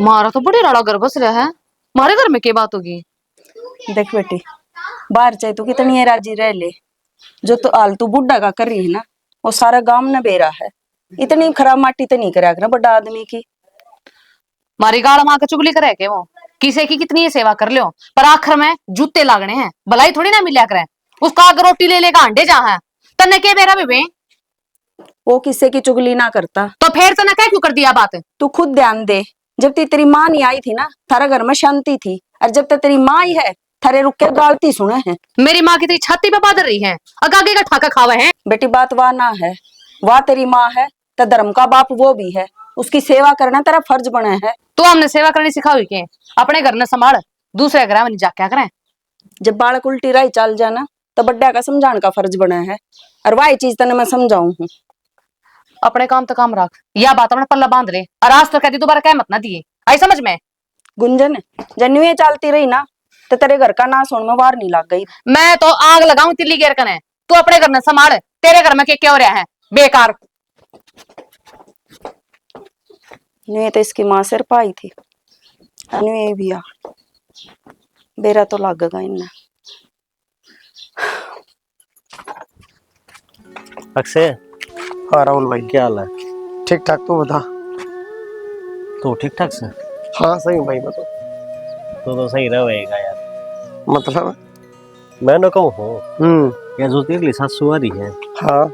मारा तो बड़ी राड़ा घर बस रहा है, मारे घर में क्या बात होगी? देख बेटी, बाहर चाहे तू कितनी राजी रह ले, जो तो आलतू बुढ़ा का कर रही है ना, वो सारा गांव न बेरा है। इतनी खराब माटी तो नहीं करा कर बड़ा आदमी की। मारी गाड़ माँ का चुगली करे के वो, किसी की कितनी ही सेवा कर लियो, पर आखिर में जूते लागने हैं, भलाई थोड़ी ना मिला करे। उसका आग रोटी ले लेगा अंडे जहाँ है, तन्ने के बेरा बेबे। वो किसी की चुगली ना करता। तो फिर तन्ने क्या क्यों कर दिया बात? तू खुद ध्यान दे, जब तेरी माँ नहीं आई थी ना, थारा घर में शांति थी, और जब तक तेरी माँ आई है थारे रुक के गालती सुने हैं। मेरी माँ की तेरी छाती पे बादल रही है, आगे का ठाका खावा है। बेटी बात वाह ना है, वाह तेरी माँ है तो धर्म का बाप वो भी है, उसकी सेवा करना तेरा फर्ज बना है। तो हमने सेवा करनी सिखाई के, अपने घर ने संभाल, दूसरे घर में जा क्या करें। जब बालक उल्टी राही चल जाना तो बड्डा का समझाने का फर्ज बना है, और वही चीज तने मैं समझाऊं हूँ। अपने काम तो काम रख, या बात अपने पल्ला बांध ले, और आज तक कहती दोबारा क्या मत ना दिए, आई समझ में? गुंजन जन्यू ये चलती रही ना तो तेरे घर का नाश होने में वार नहीं लग गई। मैं तो आग लगाऊं तिल्ली गेर कने, तू अपने घर ने संभाल, तेरे घर में क्या हो रहा है बेकार। न्यू तो इसकी माँ सिर पाई थी, न्यू ये भी आ बेरा तो लग गया इन्हें। अक्षय, हाँ राहुल भाई, क्या हाल है? ठीक ठाक तू बता। तू ठीक ठाक से? हाँ सही हूँ भाई मैं तो सही रहेगा यार। मतलब मैं न कहूँ हो या जो तेरे लिए सासू आ रही है हाँ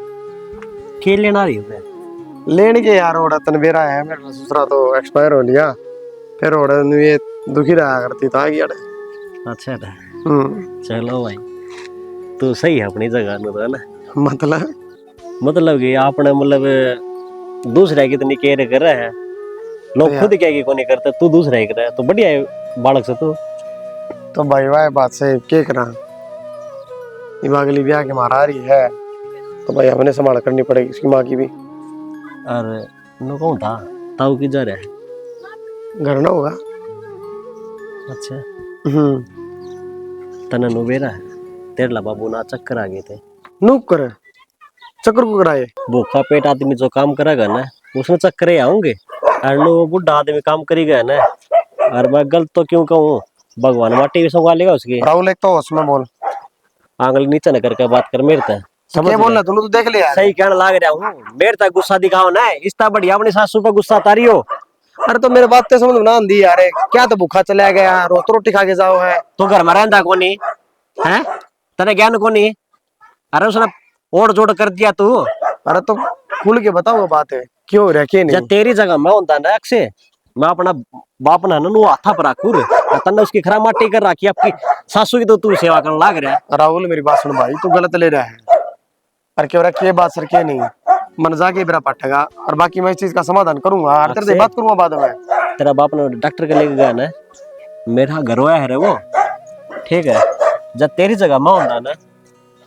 खेल लेना रही है। लेने के यार ओड़ा तनवेरा है मेरा ससुरा तो एक्सपायर हो लिया फिर ओड़ा ये दुखी रहा करती था कि यार अच्छा था। चलो भाई तू सही है अपनी जगह न तो है ना। मतलब कि आपने मतलब दूसरा कितनी केयर कर रहा है लोग खुद क्या की कोनी करते तू दूसरा ही कर रहा है तो बढ़िया है बालक से तू तो भाई वाह बात से क्या करा अगली ब्याह के मारा आ रही है तो भाई हमने संभाल करनी पड़ेगी इसकी माँ की भी। और नो कौन था ताऊ की जा रहा है घर ना होगा। अच्छा हम्म तना नुबेरा है तेरला बाबू ना चक्कर आ गए थे नुक कर चक्कर को कराए भूखा पेट आदमी जो काम करेगा ना उसमें चक्कर ही आऊंगे और नो बुढ़ा आदमी काम करेगा ना और मैं गलत तो क्यों कहूँ भगवान माटी भी संभाल लेगा उसकी। राहुल एक तो उसमें बोल आंगली नीचे न करके बात कर मेरे तक क्या बोलना तूने तो देख लिया सही कहने लाग रहा हूँ मेरे तक गुस्सा दिखाओ ना इतना बढ़िया अपनी सासू पे गुस्सा तारी हो। अरे तो मेरे बात समझ में ना आंदी यार क्या तो भूखा चला गया रोज तो रोटी खा के जाओ है तू घर में रहता कोनी है तेरे ज्ञान कोनी अरे उसने ओढ़ जोड़ कर दिया तू। अरे तो खुल के बताओ बात है क्यों रखे नहीं जब तेरी जगह मैं होता ना अक्षय मैं अपना बाप ना नु हाथा पर रखूं तन्ने उसकी खरा माटी कर रखी आपकी सासू की तो तू सेवा करने लाग रहा है। राहुल मेरी बात सुन भाई तू गलत ले रहा है अरे क्यों रखी है बात सर के नहीं मन जाके मेरा पटेगा और बाकी मैं इस चीज का समाधान करूंगा और तेरे से बात करूंगा बाद में। तेरा बाप ने डॉक्टर के लेके गया ना मेरा घर होया है रे वो ठीक है जब तेरी जगह मैं होता ना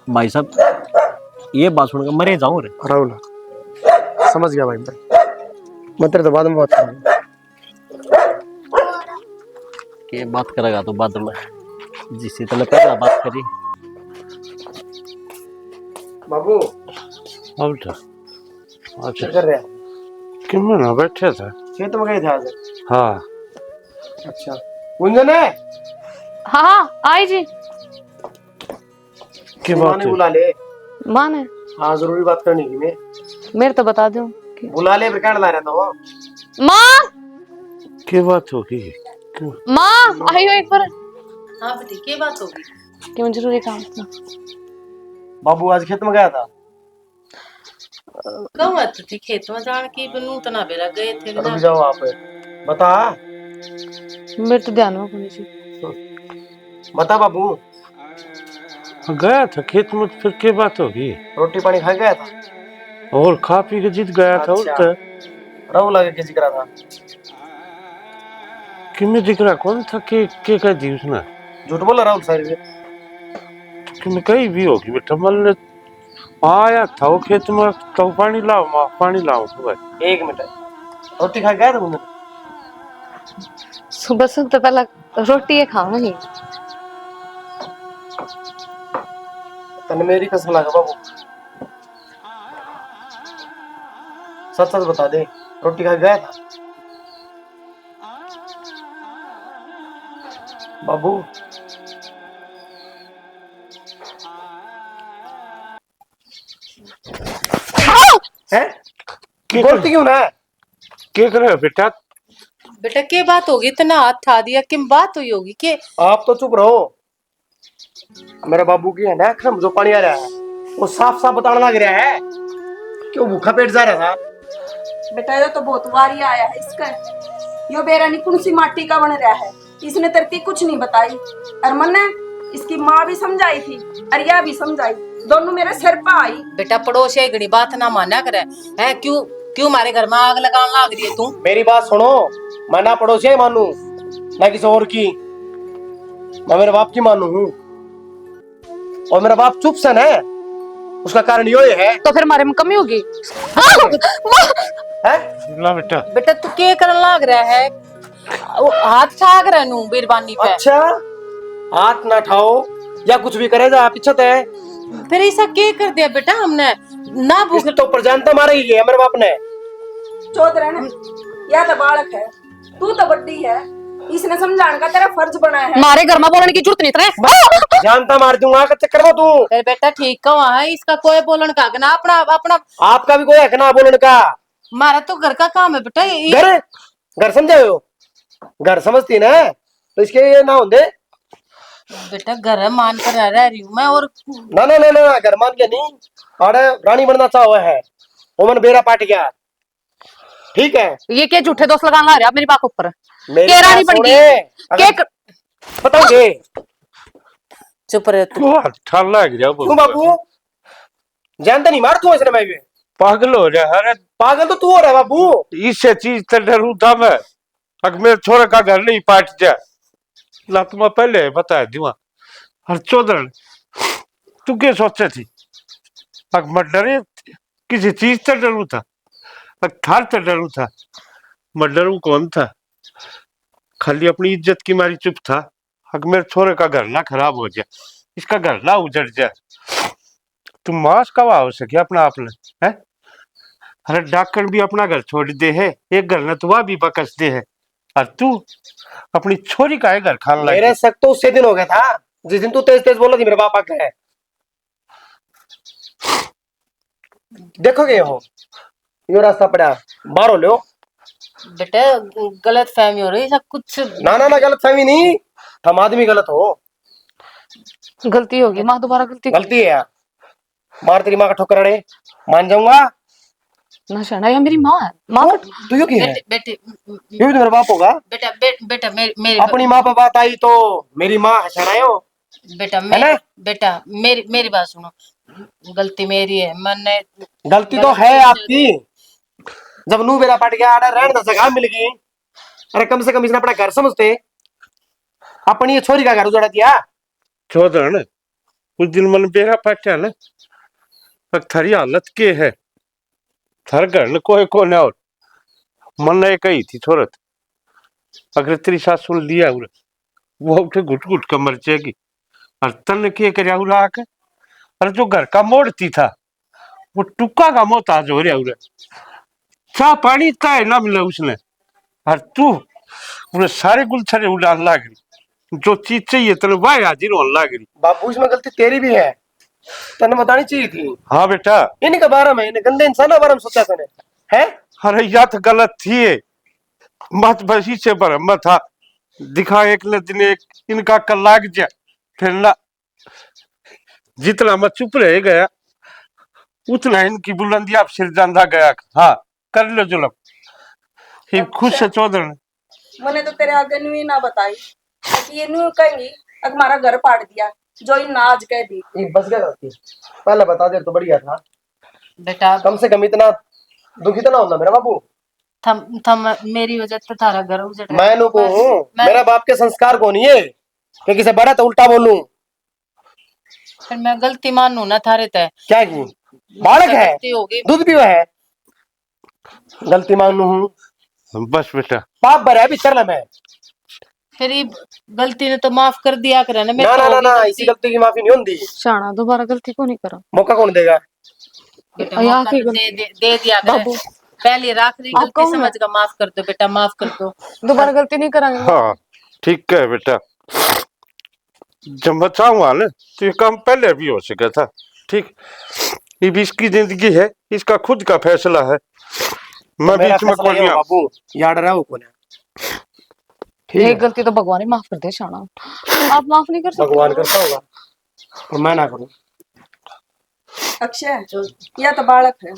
भाई साहब ये बात सुनकर मरे जाऊं रे। राहुल समझ गया भाई मैं तेरे तो बाद में बात करूंगा के बात करेगा तो बाद में जिससे तूने पहला बात करी। बाबू अब तो अच्छा कर रहे कि मैं ना बैठा था खेत में गए थे आज। हाँ अच्छा गुंजन है हाँ हाँ आई जी की माँ बात ने है बुला ले माँ ने हाँ जरूरी बात करनी की मैं मेरे तो बता दूं बुला ले फिर कहने ला रहा था वो माँ की बात होगी माँ आई हो एक बार। हाँ बेटी क्या बात होगी क्यों जरूरी काम था बाबू आज खेत में गया था कहूँ तुझे खेत में जान की बनू तना बेरा गए थे रुक जाओ आप बता मेरे तो ध्यान में कोनी सी। बता बाबू गया था खेत में फिर क्या बात होगी रोटी पानी खा गया था और खा पी के जीत गया था अच्छा। और राहुल आगे किसी करा था कि मैं दिख रहा कौन था के कह दी उसने झूठ बोला राहुल सारी कि मैं कहीं भी होगी बेटा मल ने आया था वो खेत में तो पानी लाओ माँ पानी लाओ सुबह एक मिनट रोटी खा गया था तुमने सुबह से तो पहला रोटी है खाऊं ही तने मेरी कसम लगा बाबू सच सच बता दे रोटी खा गया था बाबू है बोलती क्यों ना क्या कर रहे हो बेटा बेटा क्या बात होगी इतना हाथ था दिया किम बात हुई होगी के आप तो चुप रहो मेरे बाबू की है ना अखरम जो पानी आ रहा है वो साफ साफ बताने लग रहा है क्यों भूखा पेट जा रहा था बेटा ये तो बहुत वारी आया है इसका यो बेरा निकुन सी माटी का बन रहा है इसने तरती कुछ नहीं बताई और मन इसकी माँ भी समझाई थी और यह भी समझाई दोनों मेरे सिर पर आई। बेटा पड़ोसी है गणी बात ना माना करे है क्यों क्यों हमारे घर में आग लगाने लाग रही है तू। मेरी बात सुनो मैं ना पड़ोसी ही मानू ना किसी और की मैं मेरे बाप की मानू हूँ और मेरा बाप चुप सन है उसका कारण यो है तो फिर हमारे में कमी होगी। है ला बेटा बेटा तू क्या करने लाग रहा है वो हाथ छाग रहा नू बीरबानी पे। अच्छा हाथ ना ठाओ या कुछ भी करे जा पीछे है फिर ऐसा क्या कर दिया बेटा हमने ना भूख तो प्रजानता मारा ही है मेरे बाप ने चौध रहना या तो बालक है तू तो बड्डी है इसने समझाने का तेरा फर्ज बना है। हमारे घर में बोलने की जरूरत नहीं तेरे जानता मार दूंगा का चक्कर में तू फिर बेटा ठीक कहा है इसका कोई बोलन का ना अपना अपना आपका भी कोई हक ना बोलने का हमारा तो घर का काम है बेटा घर घर समझाओ घर समझती ना, तो इसके ये ना होंगे। बेटा घर मान कर रह रही हूँ मैं, और ना ना ना ना, घर मान के नहीं, अरे रानी बनना चाह हुआ है, वो मन बेरा पाट गया, ठीक है। ये क्या झूठे दोस्त लगाना आ रहा मेरी बात ऊपर? मेरी के रानी बात बन सुने, गई अगर के बताओगे चुप रहे तू। वो अच्छा लग रहा क्यों बाबू, जानता नहीं मार तू इसने, मैं भी पागल हो रहा है। पागल तो तू हो रहा है बाबू। इससे चीज तो डरू था मैं, अगर मेरे छोरे का घर नहीं पाट जाए ना, तुम्हें पहले बता दूंगा। हर चौधरी तू क्या सोचे थी? अगर मैं डरे किसी चीज से डरू था, थार से डरू था, मैं डरू कौन था? खाली अपनी इज्जत की मारी चुप था। अगर मेरे छोरे का घर ना खराब हो जाए, इसका घर ना उजड़ जाए, तुम मास कवा हो सके अपना आपने है? अरे डाकण भी अपना घर छोड़ दे है, एक घर न तो वह भी बकस दे है, और तू अपनी छोरी का है घर खान लग मेरे शक तो उससे दिन हो गया था जिस दिन तू तेज तेज बोला थी मेरे बापा का है। देखोगे यो रास्ता पड़ा, बाहर हो लो। बेटा गलत फहमी हो रही सब कुछ। ना ना ना, गलत फहमी नहीं, हम आदमी गलत हो, गलती होगी माँ, दोबारा गलती गलती है। मार तेरी माँ का ठोकर अड़े, मान जाऊंगा। ना शाना, ये मेरी माँ है। माँ तो तू यो की है, बेटे ये भी तो मेरा बाप होगा। बेटा बेटा मेरी अपनी माँ पे बात आई तो मेरी माँ हंसायो बेटा है ना। बेटा मेरी बात सुनो, गलती मेरी है, मैंने गलती तो है आपकी, जब नू मेरा पट गया, अरे रहने दो, जगह मिल गई, अरे कम से कम इसने अपना घर समझते, अपनी ये छोरी का घर उजाड़ा दिया। चौधरी उस दिन मन बेरा पाटा ना, थारी हालत के है, थार घर न कोई को और मन ने कही थी छोरत, अगर तेरी सास सुन लिया उरे, वो उठे घुट घुट कर मर जाएगी। और तन के कर आके, अरे जो घर का मोड़ती था वो टुक्का का मोहताज हो रहा उरे, चाह पानी का ना मिला उसने, और तू उन्हें सारे गुलछरे उड़ान लाग रही, जो चीज चाहिए तेरे वह हाजिर होने लाग रही। बाबू इसमें गलती तेरी भी है, तने बतानी चाहिए थी। हाँ बेटा, इनके बारे में, इन गंदे इंसान के बारे में सोचा तने है। अरे या तो गलत थी ये, मत बस इसे पर मत था दिखा एक न दिन एक इनका कल लाग जाए, फिर ना जितना मैं चुप रह गया उतना इनकी बुलंदी आप सिर जांदा गया। हाँ कर लो जुलम, ये खुश है चौधरी। मैंने तो तेरे आगे न्यू ही ना बताई कि ये न्यू कहेंगी अब हमारा घर पाड़ दिया, जो इन आज कह दी। एक बस गया गलती, पहले बता दे तो बढ़िया था, बेटा कम से कम इतना दुखी तो ना होता मेरा बाबू। थम मेरी वजह से तारा घर उजड़ गया। मैं नु को हूँ, मेरा बाप के संस्कार को नहीं है कि किसी बड़ा तो उल्टा बोलूं। फिर मैं गलती मानू ना थारे ते, क्या की बालक है, गलती होगी, दूध पीवा है, गलती मानू हूँ, बस बेटा, पाप भरा है भीतर मैं। फिर ये गलती ने तो माफ कर दिया करे ना। ना ना ना ना, इसी गलती की माफी नहीं होती, शाना दोबारा गलती को नहीं करा। मौका कौन देगा। बेटा या मौका की तो दे दिया करे। बाबू पहली आखिरी आप गलती कौन समझ कर माफ कर दो बेटा, माफ कर दो। दोबारा गलती नहीं करांगे। हाँ ठीक है बेटा, जब मैं चाहूंगा ना तो ये काम पहले भी हो सका था। ठीक, ये भी इसकी जिंदगी है, इसका खुद का फैसला है, मैं मेरा बीच में फैसला कौन ये हो आऊं? बाबू, याद रहा कौन है। ठीक एक है, गलती तो भगवान ही माफ कर दे शाना, आप माफ नहीं कर सकते। भगवान करता होगा और मैं ना करूं। अक्षय या तो बालक है,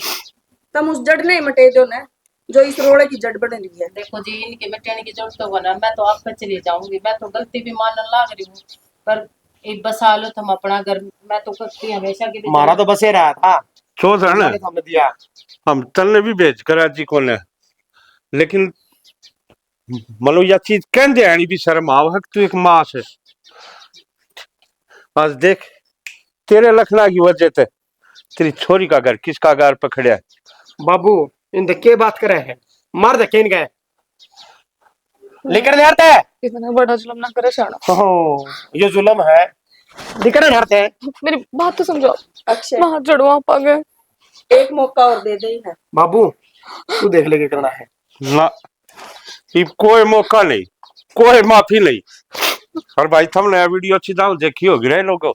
तुम उस जड़ नहीं मटे दो ना जो इस रोड़े की जड़ बन रही है। देखो जी, इनके मिटाने की जरूरत तो बना, मैं तो आप पे चली जाऊंगी, मैं तो गलती भी मानने लग रही हूँ, पर एक बसा लो तुम अपना घर, मैं तो करती हमेशा के लिए। मारा तो बस ये रहा था, चौधरी मैंने सामने दिया। हम तलने भी भेज कर राजी कौन है, लेकिन मतलब यह चीज कह दे आनी भी शर्म आवक, तू एक मां है। आज देख तेरे लखना की वजह से तेरी छोरी का घर किसका घर पकड़िया है। बाबू इन धक्के बात करे है, मार धक्के इनके लेकर नहीं हटते है। इतना बड़ा जुल्म ना करे शाना। ये जुल्म है, लेकर नहीं हटते है। मेरी बात तो समझो। अक्षय वहां चढ़ो आप आ गए। एक मौका और दे दे है। बाबू तू देख ले क्या करना है ना, ये कोई मौका नहीं, कोई माफी नहीं। और भाई तुम नया वीडियो अच्छी दाव देखी होगी रे लोगों,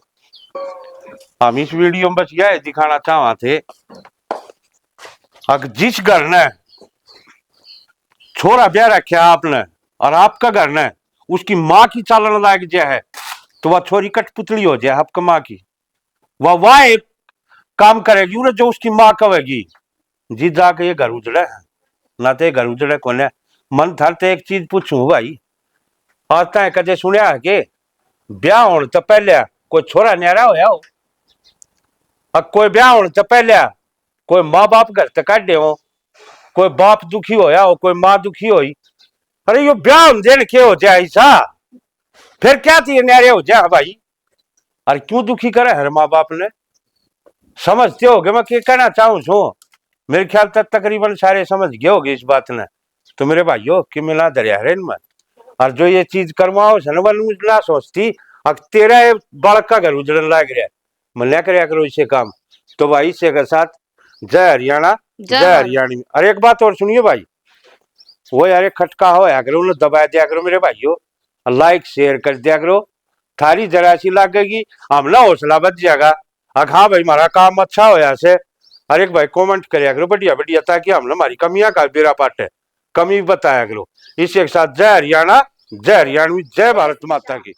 हम इस वीडियो में बस यह दिखाना चाहवा थे, अगर जिस घर ने छोरा ब्याह रखा आपने और आपका घर न उसकी माँ की चालन लायक जो है तो वह छोरी कठपुतली हो जाए आपका माँ की। वह एक काम करेगी और जो उसकी माँ कहेगी जी जाके ये घर उजड़ा है ना तो ये घर उजड़ा कौन है। मन था तो एक चीज पूछूं भाई, आता है कदे सुनिया है कि ब्याह होने तो पहले कोई छोरा न्यारा होया हो, अब कोई ब्याह होने तो पहले कोई माँ बाप घर तक काटे हो, कोई बाप दुखी होया हो, कोई माँ दुखी होई। अरे यो ब्याह देने के हो जाए ऐसा, फिर क्या थी न्यारे हो जाए भाई। अरे क्यों दुखी करे हर माँ बाप ने, समझते हो गए मैं क्या कहना चाहूं छू। मेरे ख्याल तक तकरीबन सारे समझ गए होगे इस बात ने। तो मेरे भाइयों कि मिला दरिया है इनमें, और जो ये चीज करवाओ ना सोचती अब तेरा ये बालक का घर उजड़न लग रहा है, मल्ला करया करो इसे काम। तो भाई इसे के साथ जय हरियाणा जय हरियाणी। अरे एक बात और सुनिए भाई, वो यार एक खटका हो करो उन्हें दबा दिया करो मेरे भाइयों, लाइक शेयर कर दिया करो, थारी जरा सी लगेगी हमला हौसला बच जाएगा। हाँ भाई हमारा काम अच्छा होया से। अरे एक भाई कमेंट करया करो बढ़िया बढ़िया, ताकि हम हमारी कमियां का बेरा पाटे कमी बताया करो। इसी के साथ जय हरियाणा जय हरियाणवी जय भारत माता की।